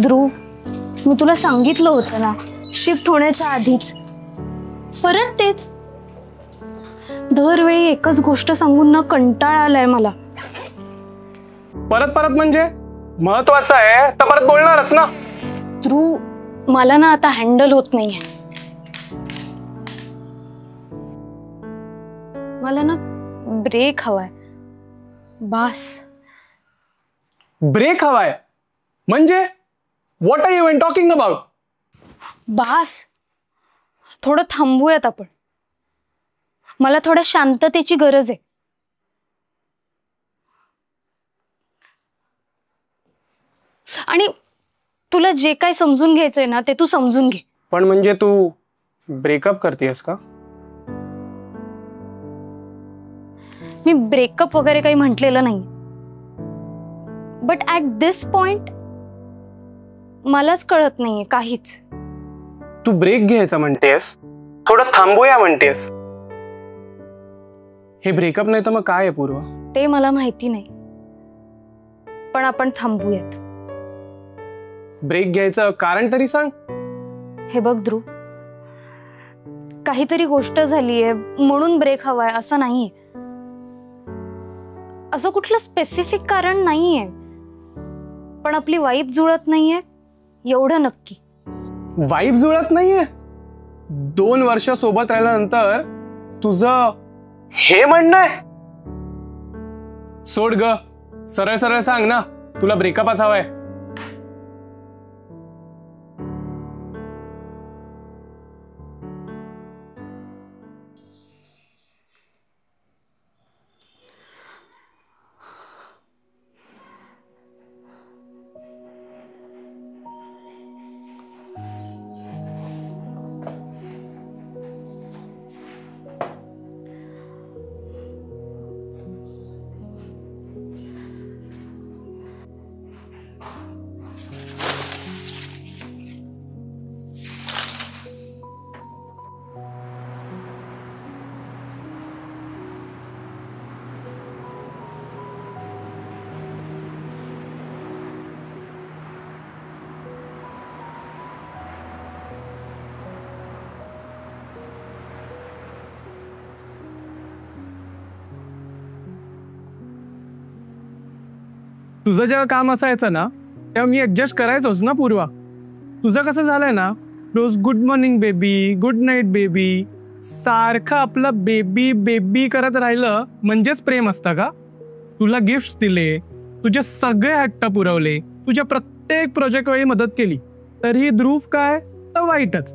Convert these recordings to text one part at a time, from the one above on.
ध्रुव, मी तुला सांगितलं होतं ना, शिफ्ट होण्याच्या आधीच परत तेच. दरवेळी एकच गोष्ट सांगून ना कंटाळा आलाय मला. परत परत म्हणजे महत्वाचं आहे तर परत बोलणारच ना. ध्रुव, मला ना आता हँडल होत नाहीये. मला ना ब्रेक हवाय. बास. ब्रेक हवाय म्हणजे what are you even talking about? बास. थोडं थांबूयात आपण. मला थोड्या शांततेची गरज आहे. आणि तुला जे काय समजून घ्यायचंय ना ते तू समजून घे. पण म्हणजे तू ब्रेकअप करतेस का? मी ब्रेकअप वगैरे काही म्हटलेलं नाही. बट ऍट दिस पॉइंट मलाच कळत नाहीये काहीच. तू ब्रेक घ्यायचा म्हणतेस, थोडं थांबूया म्हणतेस. हे ब्रेकअप नाही तर मग काय आहे पूर्व? ते मला माहिती नाही, पण आपण थांबूयात. ब्रेक घ्यायचं कारण तरी सांग. हे बघ ध्रुव, काहीतरी गोष्ट झालीये म्हणून ब्रेक हवाय असं नाहीये. असं कुठलं स्पेसिफिक कारण नाहीये, पण आपली वाईब जुळत नाहीये एवढं नक्की. वाईब जुळत नाहीये? 2 वर्ष सोबत राहिल्यानंतर तुझं हे म्हणणं आहे? सोड ग, सरळ सरळ सांग ना, तुला ब्रेकअपच हवाय. तुझं जेव्हा काम असायचं ना तेव्हा मी ऍडजस्ट करायचोच ना पूर्वा. तुझं कसं झालंय ना, रोज good morning baby, good night baby, सारखं आपलं बेबी बेबी करत राहिलं म्हणजेच प्रेम असतं का? तुला गिफ्ट्स दिले, तुझे सगळे हट्ट पुरवले, तुझ्या प्रत्येक प्रोजेक्ट वेळी मदत केली, तरीही ध्रुव काय तर वाईटच.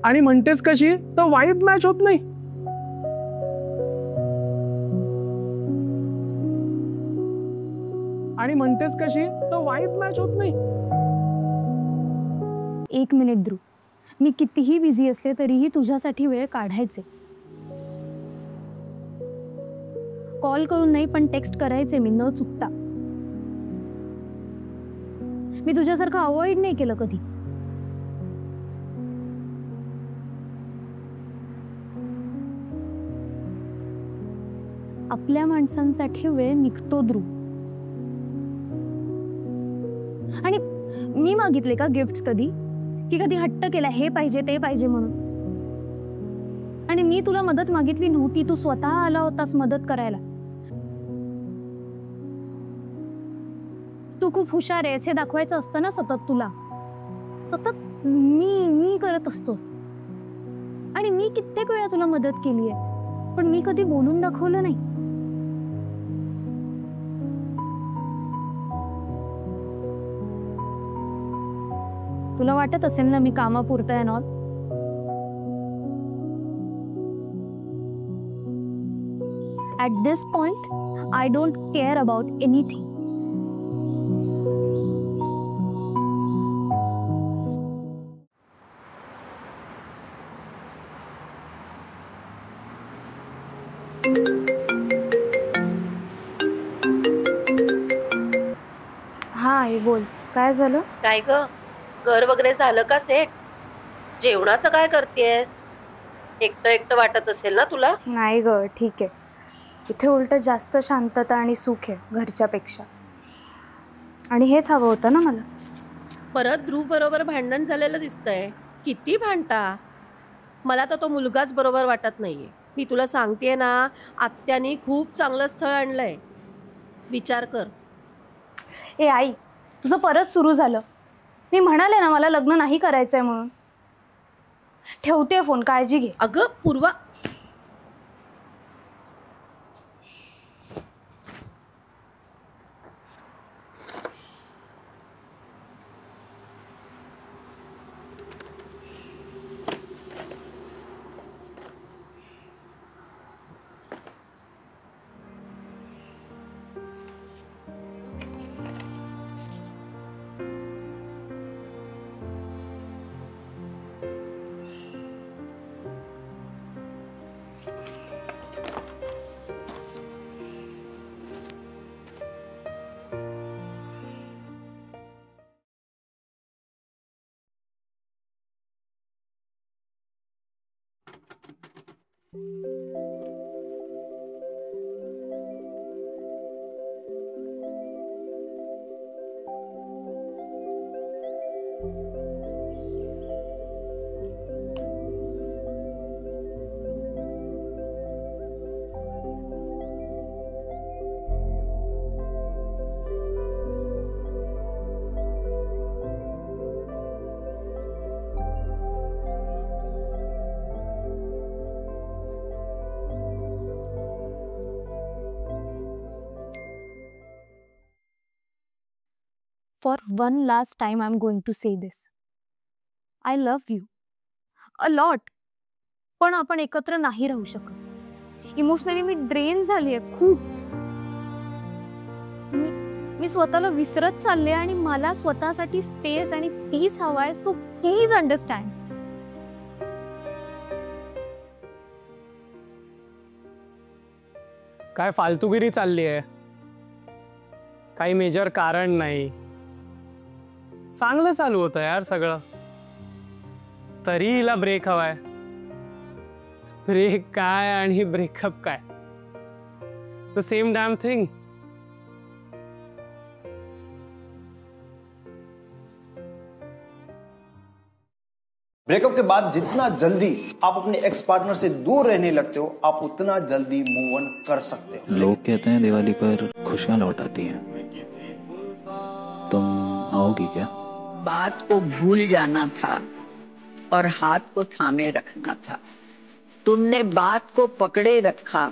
आणि म्हणतेस कशी तर वाईब मॅच होत नाही. आणि म्हणतेस कशी तर वाईब मॅच होत नाही. 1 मिनिट ध्रुव, मी कितीही बिझी असले तरीही तुझ्यासाठी वेळ काढायचे. कॉल करून नाही पण टेक्स्ट करायचे मी न चुकता. मी तुझ्यासारखं अवॉइड नाही केलं कधी. आपल्या माणसांसाठी वेळ निघतो ध्रुव. आणि मी मागितले का गिफ्ट्स कधी? की कधी हट्ट केला हे पाहिजे ते पाहिजे म्हणून? आणि मी तुला मदत मागितली नव्हती, तू स्वतः आला होतास मदत करायला. तू खूप हुशार आहेस हे दाखवायचं असतं ना सतत तुला. सतत मी करत असतोस. आणि मी कित्येक वेळा तुला मदत केली आहे, पण मी कधी बोलून दाखवलं नाही. तुला वाटत असेल ना मी कामापुरतं आहे knoll. At this point I don't care about anything. हा बोल, काय झालं? काय ग, घर वगैरे झालं का सेट? जेवणाचं काय करतेस? एकटं एकटं वाटत असेल ना तुला? नाही ग, ठीक आहे. इथे उलट जास्त शांतता आणि सुख आहे घरच्यापेक्षा. आणि हेच हवं होतं ना मला. परत ध्रुव बरोबर भांडण झालेलं दिसतंय. किती भांडता. मला तर तो मुलगाच बरोबर वाटत नाहीये. मी तुला सांगतेय ना, आत्यानी खूप चांगलं स्थळ आणलंय. विचार कर. ए आई, तुझं परत सुरू झालं. मी म्हणाले ना मला लग्न नाही करायचंय म्हणून. ठेवते फोन, काळजी घे. अगं पूर्वा, For one last time, I'm going to say this. I love you. A lot. पण आपण एकत्र नाही राहू शकत. इमोशनली मी ड्रेन झालीये खूप. मी स्वतःला विसरत चालले आणि मला स्वतःसाठी स्पेस आणि पीस हवाय. So please understand. काय फालतूगिरी चालली आहे. काही मेजर कारण नाही. चांगलं चालू होतं यार सगळं. तरी हिला ब्रेक हवाय. ब्रेक काय आणि ब्रेकअप काय, it's the same damn thing. Breakup के बाद जितना जल्दी आप अपने एक्स पार्टनर से दूर रहने लगते हो, आप उतना जल्दी मूव ऑन कर सकते हो. लोग कहते हैं दिवाली पर खुशियां लौट आती हैं. तुम आओगी क्या? बात को भूल जाना था और हाथ को थामे रखना था. तुमने बात को पकड़े रखा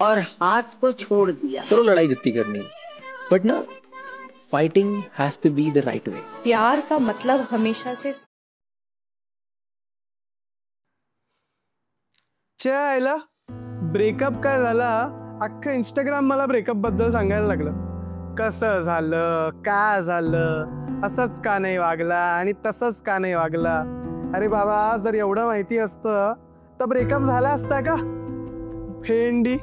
और हाथ को छोड़ दिया. चलो लड़ाई जितनी करनी है, बट ना fighting has to be the right way. प्यार का मतलब हमेशा से आयला ब्रेकअप काय झाला. अख्खं इंस्टाग्राम मला ब्रेकअप बद्दल सांगायला लागलं. कसं झालं, का झालं, असंच का नाही वागला आणि तसंच का नाही वागला. अरे बाबा, जर एवढं माहिती असतं तर ब्रेकअप झाला असता का भेंडी.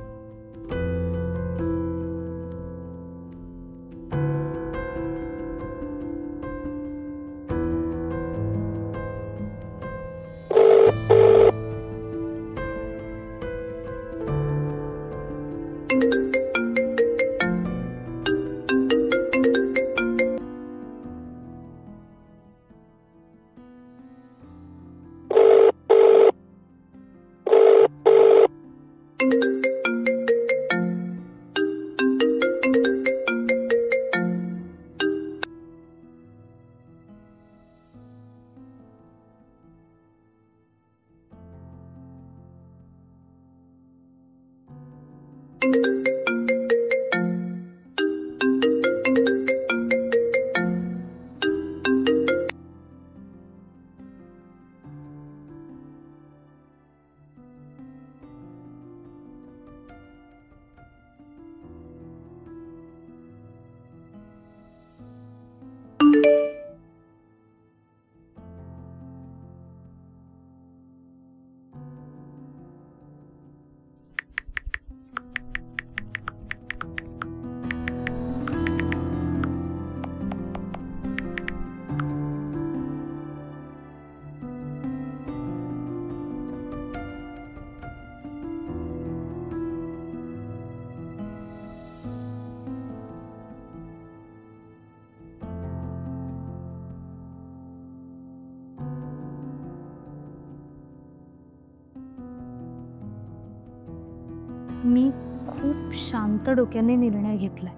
मी खूप शांत डोक्याने निर्णय घेतलाय.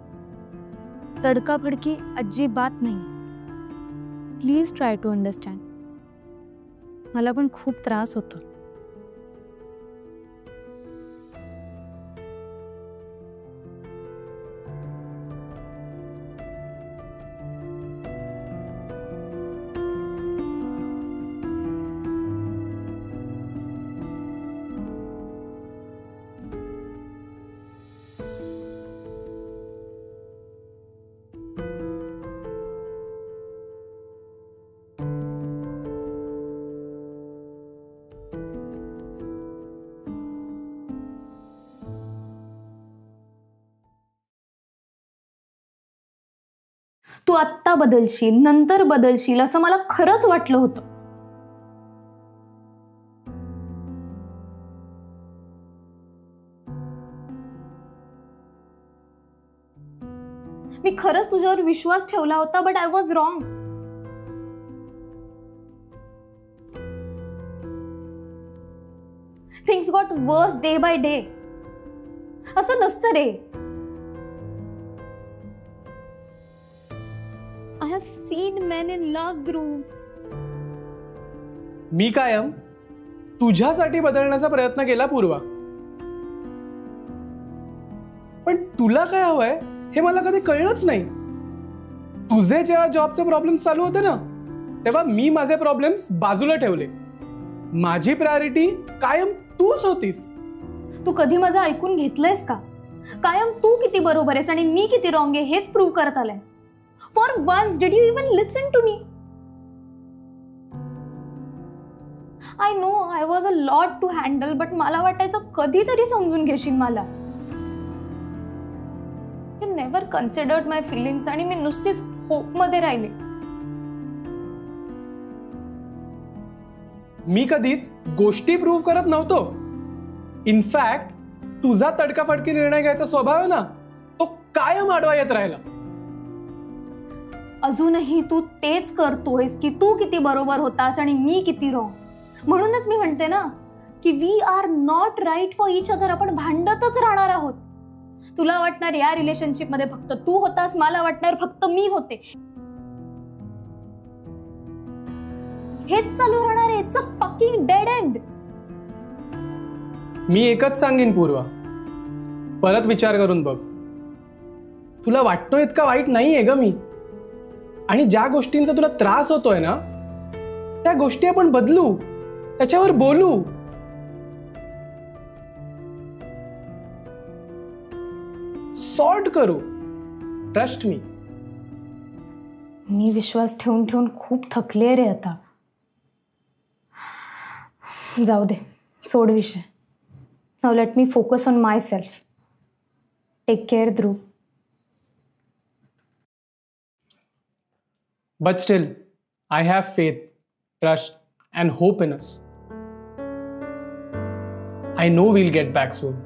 तडकाफडकी अजिबात नाही. Please try to understand. मला पण खूप त्रास होतो. तू आत्ता बदलशील, नंतर बदलशील असं मला खरंच वाटलं होतं. मी खरंच तुझ्यावर विश्वास ठेवला होता, but I was wrong. Things got वर्स डे बाय डे. असं नसतं रे. I have seen men in love, Dhruv. मी कायम तुझ्यासाठी बदलण्याचा प्रयत्न केला पूर्वा, पण तुला काय हवंय हे मला कधी कळलंच नाही. तुझे जेव्हा जॉबचे प्रॉब्लेम्स चालू होते ना, तेव्हा मी माझे प्रॉब्लेम्स बाजूला ठेवले. माझी प्रायोरिटी कायम तूच होतीस. तू कधी माझं ऐकून घेतलंयस का? कायम तू किती बरोबर आहेस आणि मी किती रॉंग आहे हेच प्रूव्ह करत आलायस. For once, did you even listen to me? I know I was a lot to handle, but मला वाटायचं कधीतरी समजून घेशील मला. You never considered my feelings आणि मी नुसतीच होप मध्ये राहिले. मी कधीच गोष्टी प्रूव्ह करत नव्हतो. इनफॅक्ट तुझा तडकाफडकी निर्णय घ्यायचा स्वभाव आहे ना, तो कायम आडवा येत राहिला. अजूनही तू तेच करतोयस की तू किती बरोबर होतास आणि मी किती रॉंग. म्हणूनच मी म्हणते ना की we are not right for each other. आपण भांडतच राहणार आहोत. तुला वाटणार या रिलेशनशिप मध्ये फक्त तू होतास, मला वाटणार फक्त मी होते. हेच चालू राहणार आहे. It's a fucking dead end. मी एकच सांगेन पूर्वा, परत विचार करून बघ. तुला वाटतोय इतका वाईट नाहीये ग मी. आणि ज्या गोष्टींचा तुला त्रास होतोय ना, त्या गोष्टी आपण बदलू, त्याच्यावर बोलू. सॉर्ट करू. Trust me. मी विश्वास ठेवून ठेवून खूप थकले रे आता. जाऊ दे, सोड विषय. Now let me focus on myself. Take care Dhruv. But still, I have faith, trust, and hope in us. I know we'll get back soon.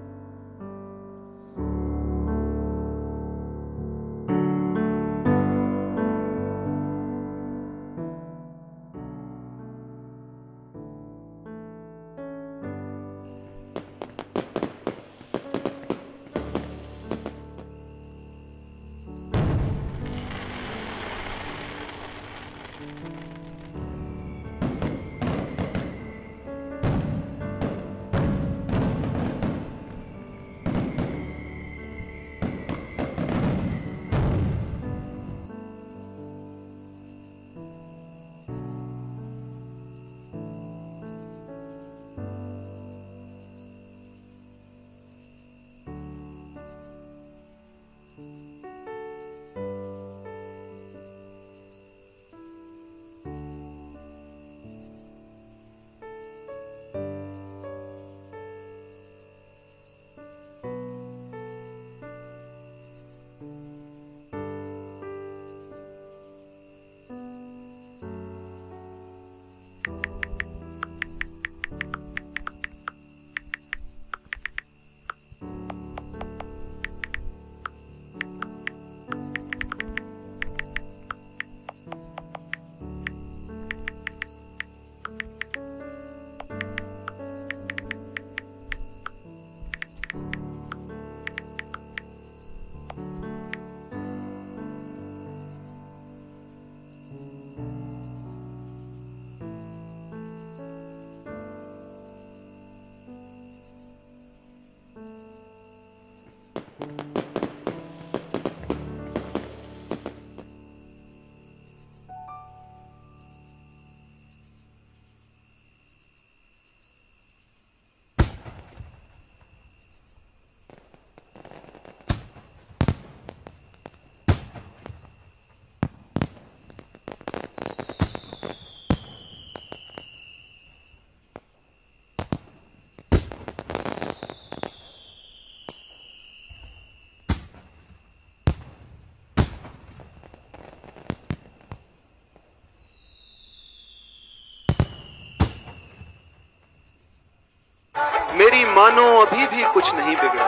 मेरी मानो अभी भी कुछ नहीं बिगड़ा,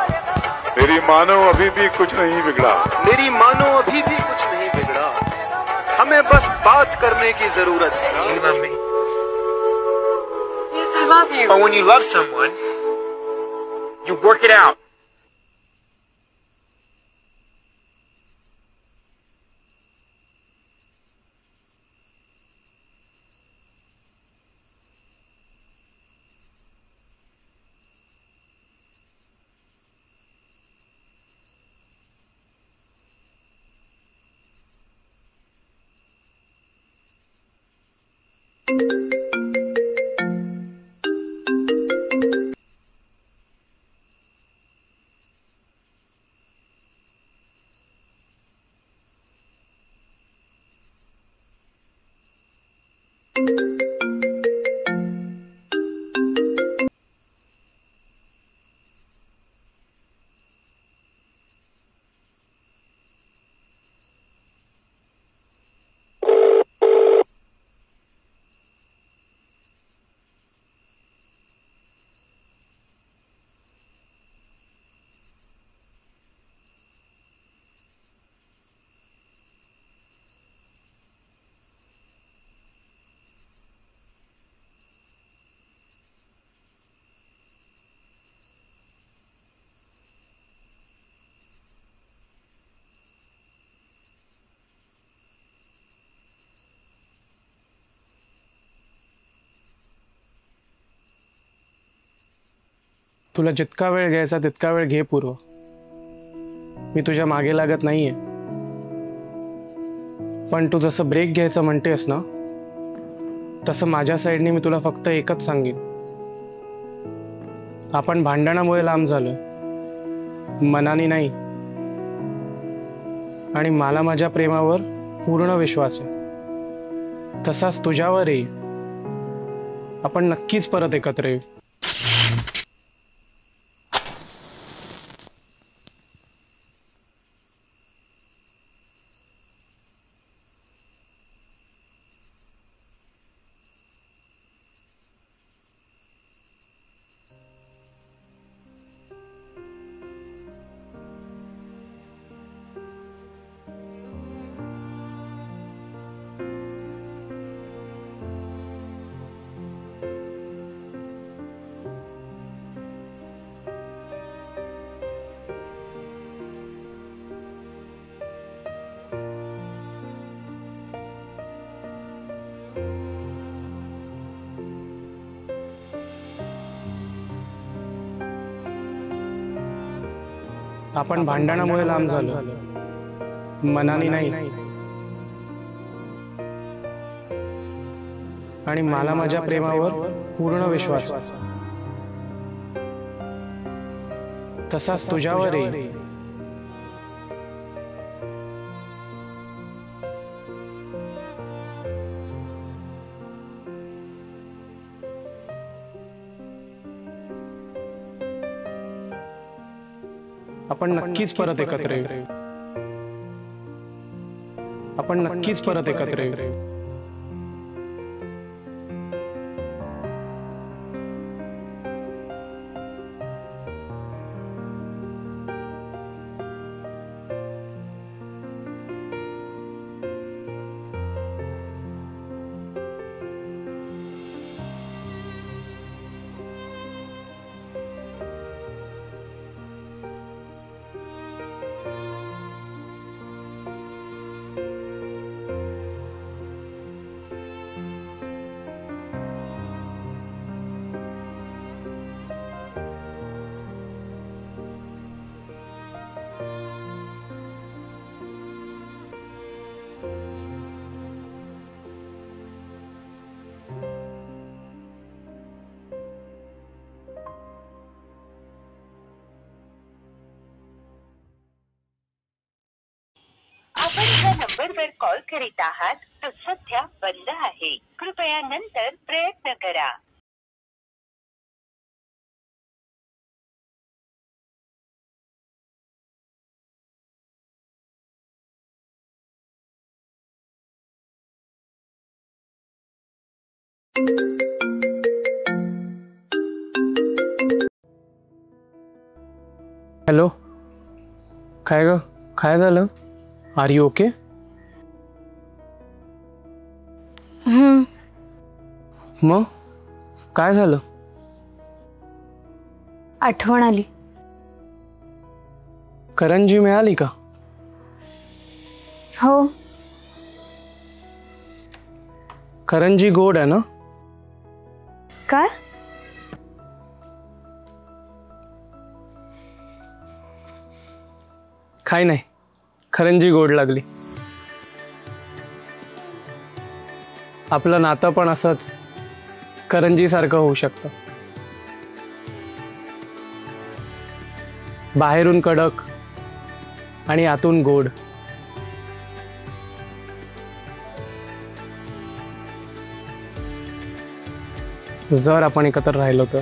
मेरी मानो अभी भी कुछ नहीं बिगड़ा, मेरी मानो अभी भी कुछ नहीं बिगड़ा, हमें बस बात करने की जरूरत है। You love me. Yes, I love you. But when you love someone, you work it out. तुला जितका वेळ घ्यायचा तितका वेळ घे पूर्व. मी तुझ्या मागे लागत नाहीये. पण तू जसं ब्रेक घ्यायचं म्हणतेस ना, तसं माझ्या साईडने मी तुला फक्त एकच सांगेन. आपण भांडणामुळे लांब झालोय, मनाने नाही. आणि मला माझ्या प्रेमावर पूर्ण विश्वास आहे. तसाच तुझ्यावरही. आपण नक्कीच परत एकत्र येऊ. आपण भांडणामुळे लांब झालो, मनाने नाही. आणि मला माझ्या प्रेमावर पूर्ण विश्वास आहे. तसाच तुझ्यावरही. आपण नक्कीच परत एकत्र येऊ. आपण नक्कीच परत एकत्र येऊ. नंबरवर कॉल करीत आहात तो सध्या बंद आहे. कृपया नंतर प्रयत्न करा. हॅलो, काय ग, काय झालं? Are you okay? मग काय झालं? आठवण आली. करंजी मिळाली का? हो. करंजी गोड आहे ना? काय? काही नाही, करंजी गोड लागली. आपलं नातं पण असंच करंजी सारखं होऊ शकतं. बाहेरून कडक आणि आतून गोड. जर आपण एकत्र राहिलो तर.